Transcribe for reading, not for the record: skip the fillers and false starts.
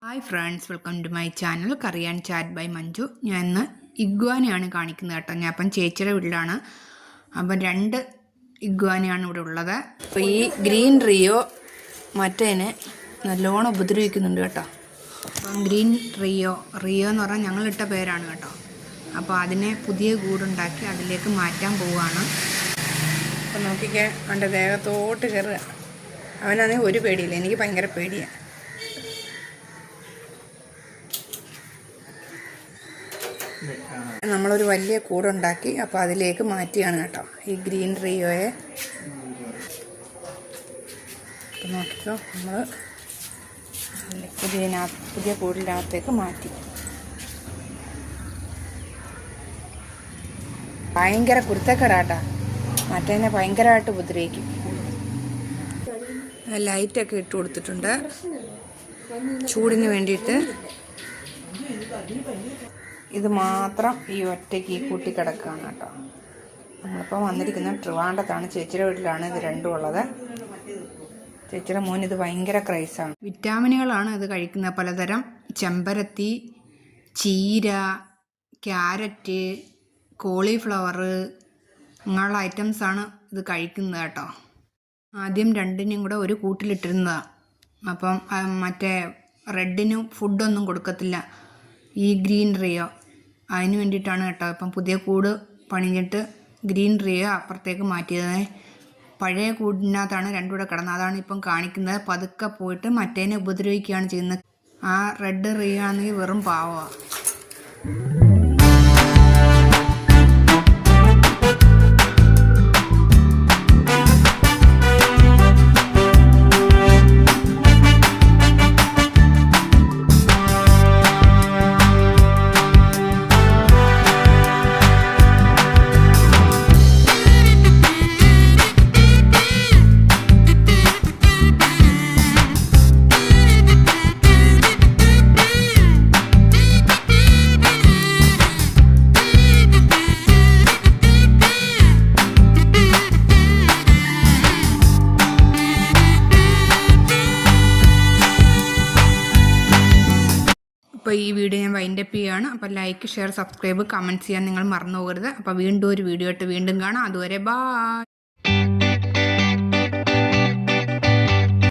Hi friends, welcome to my channel curry and chat by Manju. ഞാൻ ഇന്ന് ഇഗ്വാനയാണ് കാണിക്കുന്നത് കേട്ടോ. ഞാൻ അപ്പം ചേച്ചിയുടെ വീട്ടിലാണ്. അപ്പം 2 ഇഗ്വാനയാണ് ഇവിടെ ഉള്ളത്. അപ്പോൾ ഈ ഗ്രീൻ റിയോ മറ്റേനെ നല്ലോണം ഉപദ്രവിക്കുന്നുണ്ട് കേട്ടോ. അപ്പം ഗ്രീൻ റിയോ എന്ന് പറഞ്ഞാൽ ഞങ്ങളിട്ട പേരാണ് കേട്ടോ. അപ്പോൾ അതിനെ പുതിയ കൂടുണ്ടാക്കി അതിലേക്ക് മാറ്റാൻ പോവുകയാണ്. അപ്പം നോക്കിക്കേ, അവൻ്റെ ദേഹത്തോട്ട് കയറുക. അവനാണെങ്കിൽ ഒരു പേടിയില്ല, എനിക്ക് ഭയങ്കര പേടിയാണ്. നമ്മളൊരു വലിയ കൂടുണ്ടാക്കി അപ്പോൾ അതിലേക്ക് മാറ്റിയാണ് കേട്ടോ ഈ ഗ്രീൻ റിയോയെ. അപ്പോൾ നോക്കിക്കോ, നമ്മൾ പുതിയ കൂടിനകത്തേക്ക് മാറ്റി. ഭയങ്കര കുരുത്തക്കേടാട്ടാ, മറ്റേനെ ഭയങ്കരമായിട്ട് ഉപദ്രവിക്കും. ലൈറ്റൊക്കെ ഇട്ട് കൊടുത്തിട്ടുണ്ട് ചൂടിന് വേണ്ടിയിട്ട്. ഇത് മാത്രം ഈ ഒറ്റയ്ക്ക് ഈ കൂട്ടി കിടക്കുകയാണ് കേട്ടോ. നമ്മളിപ്പോൾ വന്നിരിക്കുന്നത് ട്രിവാൻഡ്രത്താണ്. ചേച്ചിയുടെ വീട്ടിലാണ് ഇത് രണ്ടും ഉള്ളത്. ചേച്ചിയുടെ മോൻ ഇത് ഭയങ്കര ക്രൈസാണ്. വിറ്റാമിനുകളാണ് ഇത് കഴിക്കുന്നത്. പലതരം ചെമ്പരത്തി, ചീര, ക്യാരറ്റ്, കോളിഫ്ലവർ അങ്ങനെയുള്ള ഐറ്റംസാണ് ഇത് കഴിക്കുന്നത് കേട്ടോ. ആദ്യം 2നെയും കൂടെ ഒരു കൂട്ടിലിട്ടിരുന്നതാണ്. അപ്പം മറ്റേ റെഡിന് ഫുഡൊന്നും കൊടുക്കത്തില്ല ഈ ഗ്രീൻ റിയോ. അതിന് വേണ്ടിയിട്ടാണ് കേട്ടോ ഇപ്പം പുതിയ കൂട് പണിഞ്ഞിട്ട് ഗ്രീൻ റിയോ അപ്പുറത്തേക്ക് മാറ്റിയത്. പഴയ കൂടിനകത്താണ് 2 കൂടെ കിടന്നത്. അതാണ് ഇപ്പം കാണിക്കുന്നത്. പതുക്കെ പോയിട്ട് മറ്റേനെ ഉപദ്രവിക്കുകയാണ് ചെയ്യുന്നത്. ആ റെഡ് റിയോ ആണെങ്കിൽ വെറും പാവമാണ്. അപ്പോൾ ഈ വീഡിയോ ഞാൻ വൈൻഡപ്പ് ചെയ്യുകയാണ്. അപ്പോൾ ലൈക്ക്, ഷെയർ, സബ്സ്ക്രൈബ്, കമൻറ്റ് ചെയ്യാൻ നിങ്ങൾ മറന്നു പോകരുത്. അപ്പോൾ വീണ്ടും ഒരു വീഡിയോ ആയിട്ട് വീണ്ടും കാണാം. അതുവരെ ബൈ.